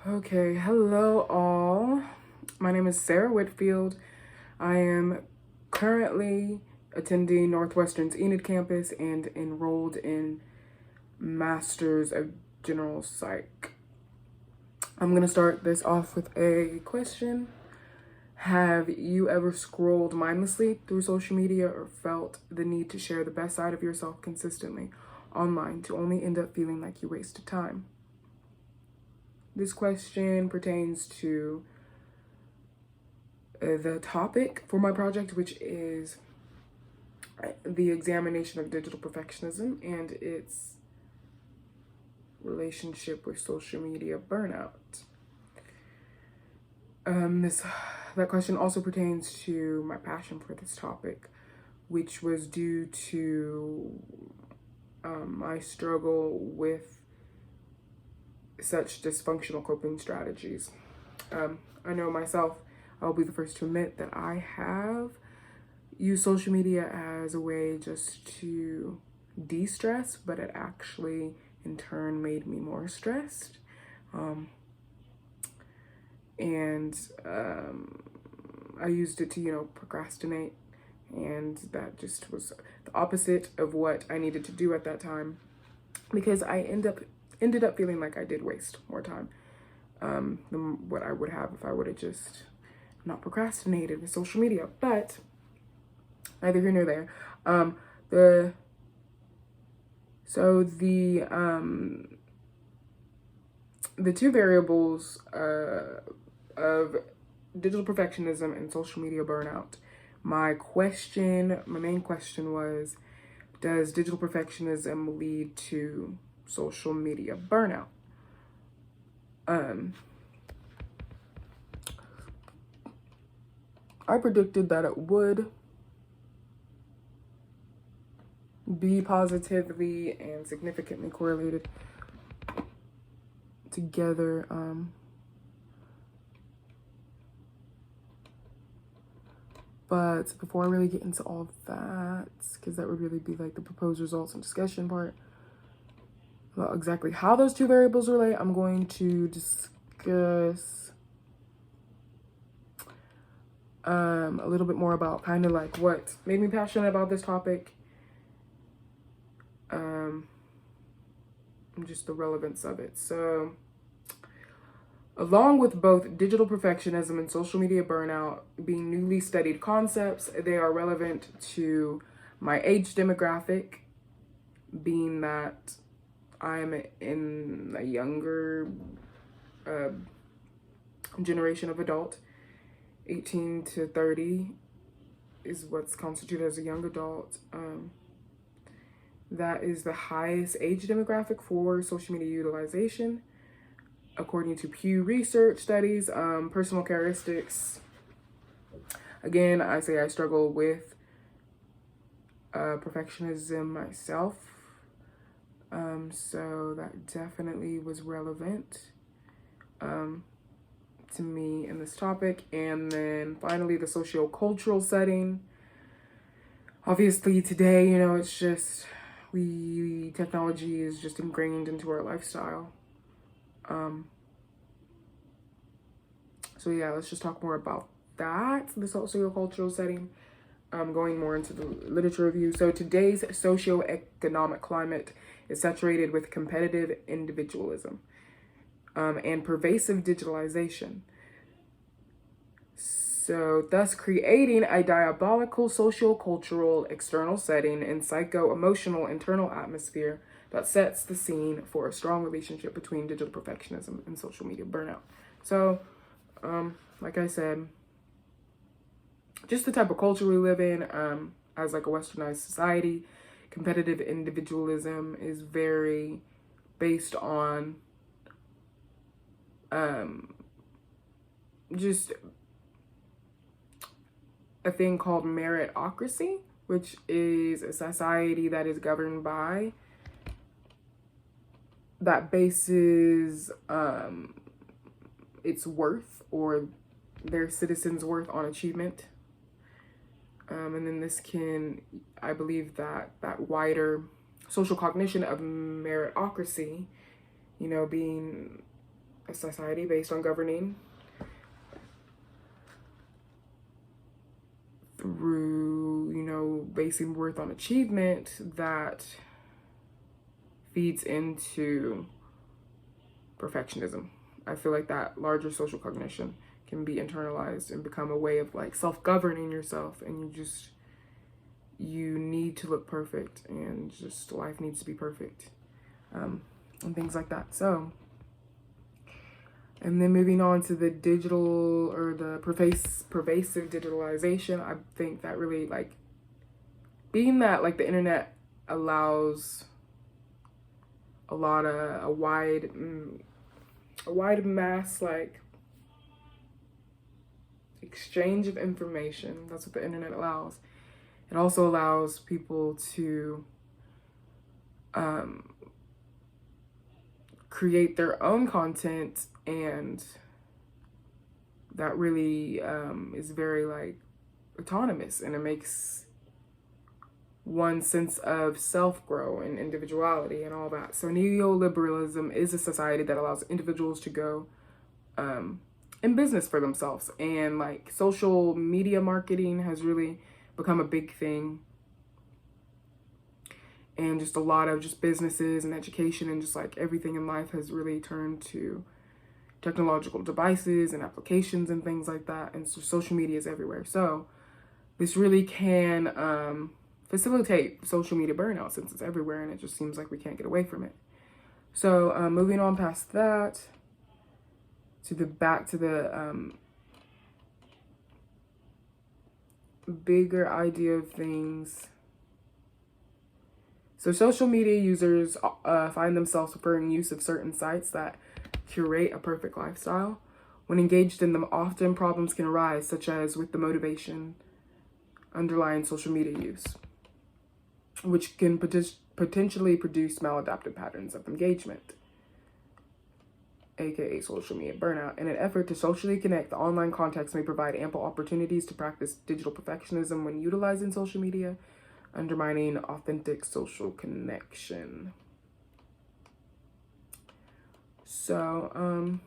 Okay, hello all. My name is Sarah Whitfield. I am currently attending Northwestern's Enid campus and enrolled in Masters of General Psych. I'm going to start this off with a question. Have you ever scrolled mindlessly through social media or felt the need to share the best side of yourself consistently online to only end up feeling like you wasted time? This question pertains to the topic for my project, which is the examination of digital perfectionism and its relationship with social media burnout. That question also pertains to my passion for this topic, which was due to my struggle with such dysfunctional coping strategies. I know myself, I'll be the first to admit that I have used social media as a way just to de-stress, but it actually in turn made me more stressed. I used it to, procrastinate, and that just was the opposite of what I needed to do at that time, because I ended up feeling like I did waste more time than what I would have if I would have just not procrastinated with social media. But neither here nor there. The two variables of digital perfectionism and social media burnout. My main question was, does digital perfectionism lead to social media burnout? I predicted that it would be positively and significantly correlated together. But before I really get into all of that, because that would really be like the proposed results and discussion part, about exactly how those two variables relate, I'm going to discuss a little bit more about kind of like what made me passionate about this topic, and just the relevance of it. So, along with both digital perfectionism and social media burnout being newly studied concepts, they are relevant to my age demographic, being that I'm in a younger generation of adult. 18 to 30 is what's constituted as a young adult. That is the highest age demographic for social media utilization, according to Pew Research studies. Personal characteristics. Again, I say I struggle with perfectionism myself. So that definitely was relevant to me in this topic. And then finally, the socio-cultural setting. Obviously today, it's just, technology is just ingrained into our lifestyle. So yeah, let's just talk more about that, the socio-cultural setting. Going more into the literature review. So today's socioeconomic climate is saturated with competitive individualism and pervasive digitalization. So thus creating a diabolical socio-cultural external setting and psycho-emotional internal atmosphere that sets the scene for a strong relationship between digital perfectionism and social media burnout. So, like I said, just the type of culture we live in, as like a westernized society, competitive individualism is very based on just a thing called meritocracy, which is a society that is governed by, that bases its worth or their citizens' worth on achievement. And then this can, I believe that wider social cognition of meritocracy, being a society based on governing through, you know, basing worth on achievement that feeds into perfectionism. I feel like that larger social cognition can be internalized and become a way of like self-governing yourself, and you need to look perfect, and just life needs to be perfect, and things like that. So, and then moving on to the digital, or the pervasive digitalization, I think that really, like, being that like the internet allows a wide mass, like, exchange of information. That's what the internet allows. It also allows people to create their own content, and that really is very, like, autonomous, and it makes one sense of self-grow and individuality and all that. So neoliberalism is a society that allows individuals to go in business for themselves, and like social media marketing has really become a big thing, and just a lot of just businesses and education and just like everything in life has really turned to technological devices and applications and things like that, and so social media is everywhere. So this really can facilitate social media burnout, since it's everywhere and it just seems like we can't get away from it. So moving on past that to the bigger idea of things. So social media users find themselves preferring use of certain sites that curate a perfect lifestyle. When engaged in them, often problems can arise, such as with the motivation underlying social media use, which can potentially produce maladaptive patterns of engagement, aka social media burnout. In an effort to socially connect, the online context may provide ample opportunities to practice digital perfectionism when utilizing social media, undermining authentic social connection. So,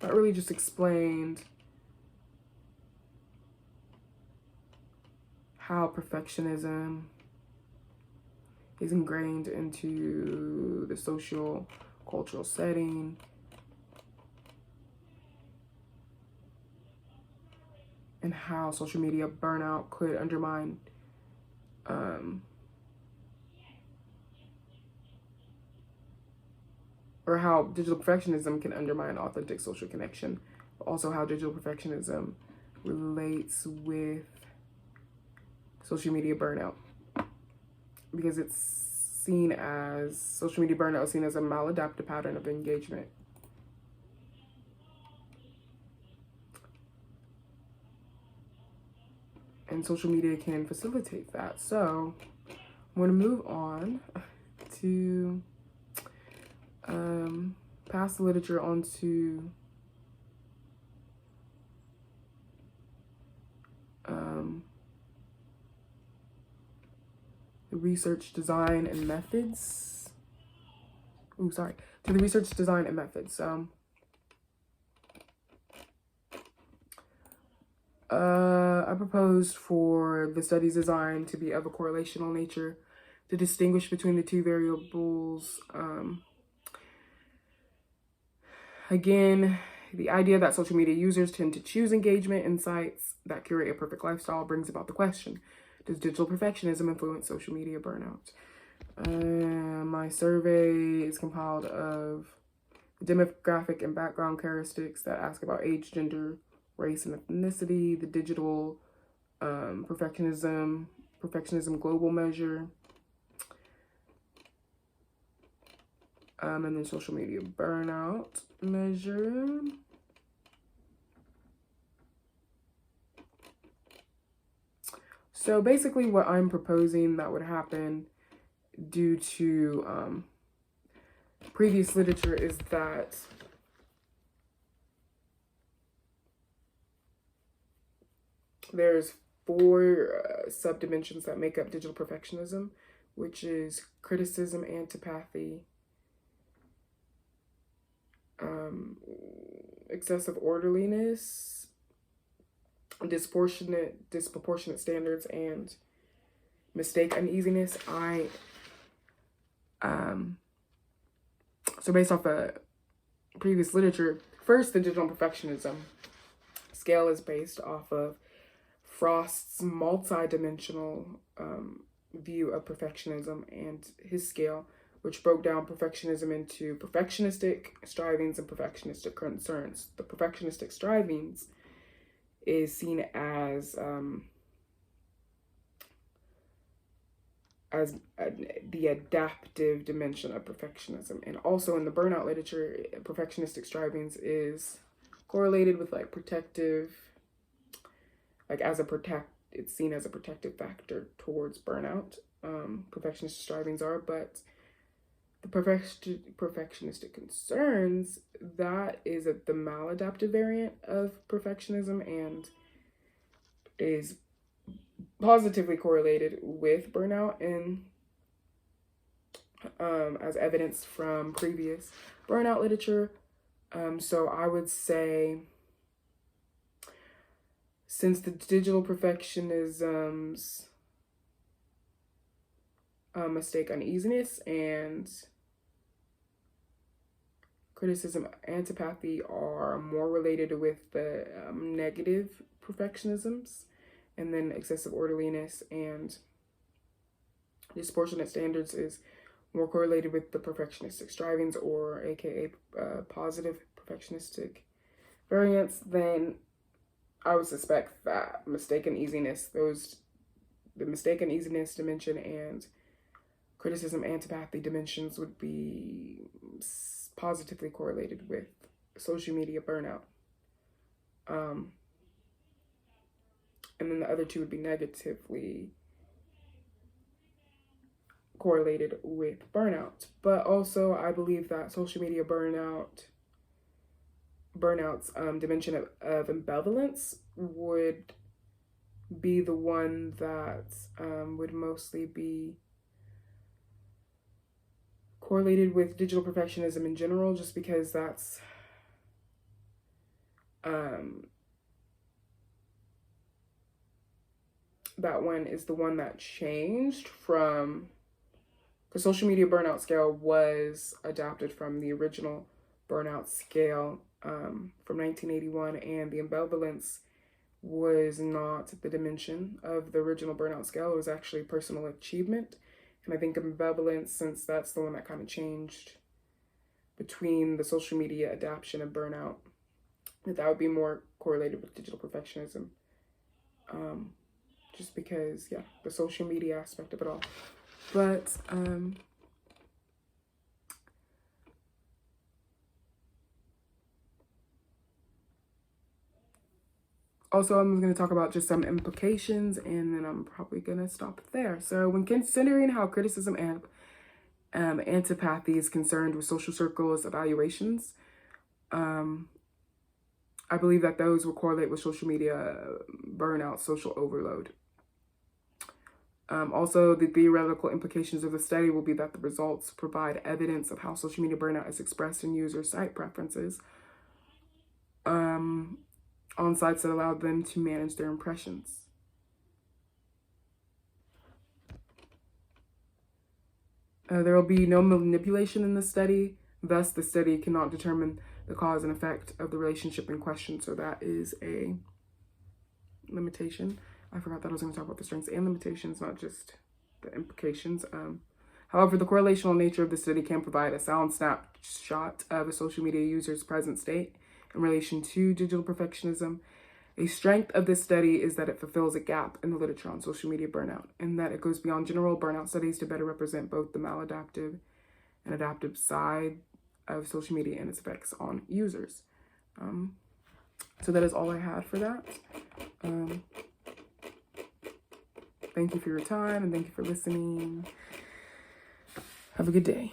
that really just explained how perfectionism is ingrained into the social cultural setting, and how social media burnout could undermine or how digital perfectionism can undermine authentic social connection, but also how digital perfectionism relates with social media burnout, because social media burnout is seen as a maladaptive pattern of engagement. And social media can facilitate that. So I'm going to move on to pass the literature onto the research, design, and methods. To the research, design, and methods. I proposed for the study's design to be of a correlational nature, to distinguish between the two variables. Again, the idea that social media users tend to choose engagement in sites that curate a perfect lifestyle brings about the question: does digital perfectionism influence social media burnout? My survey is compiled of demographic and background characteristics that ask about age, gender, race, and ethnicity, the digital perfectionism global measure, and then social media burnout measure. So basically what I'm proposing that would happen due to previous literature is that there's 4 subdimensions that make up digital perfectionism, which is criticism, antipathy, excessive orderliness, disproportionate standards, and mistake uneasiness. So based off of previous literature, first, the digital perfectionism scale is based off of Frost's multi-dimensional view of perfectionism and his scale, which broke down perfectionism into perfectionistic strivings and perfectionistic concerns. The perfectionistic strivings is seen as the adaptive dimension of perfectionism. And also in the burnout literature, perfectionistic strivings is correlated with like protective, like it's seen as a protective factor towards burnout. Perfectionistic strivings are, but the perfectionistic concerns, that is the maladaptive variant of perfectionism and is positively correlated with burnout, and as evidenced from previous burnout literature. So I would say, since the digital perfectionism's mistake uneasiness and criticism antipathy are more related with the negative perfectionisms, and then excessive orderliness and disproportionate standards is more correlated with the perfectionistic strivings, or aka positive perfectionistic variants, then I would suspect that the mistake and easiness dimension and criticism antipathy dimensions would be positively correlated with social media burnout. And then the other two would be negatively correlated with burnout. But also, I believe that social media burnout's dimension of ambivalence would be the one that would mostly be correlated with digital perfectionism in general, just because that's that one is the one that changed from the social media burnout scale was adapted from the original burnout scale from 1981, and the ambivalence was not the dimension of the original burnout scale. It was actually personal achievement. And I think ambivalence, since that's the one that kind of changed between the social media adaptation and burnout, that would be more correlated with digital perfectionism. Just because, yeah, the social media aspect of it all. But also, I'm going to talk about just some implications, and then I'm probably going to stop there. So when considering how criticism and antipathy is concerned with social circles evaluations, I believe that those will correlate with social media burnout, social overload. Also, the theoretical implications of the study will be that the results provide evidence of how social media burnout is expressed in user site preferences on sites that allow them to manage their impressions. There will be no manipulation in the study. Thus, the study cannot determine the cause and effect of the relationship in question. So that is a limitation. I forgot that I was going to talk about the strengths and limitations, not just the implications. However, the correlational nature of the study can provide a sound snapshot of a social media user's present state in relation to digital perfectionism. A strength of this study is that it fulfills a gap in the literature on social media burnout, and that it goes beyond general burnout studies to better represent both the maladaptive and adaptive side of social media and its effects on users. So that is all I had for that. Thank you for your time, and thank you for listening. Have a good day.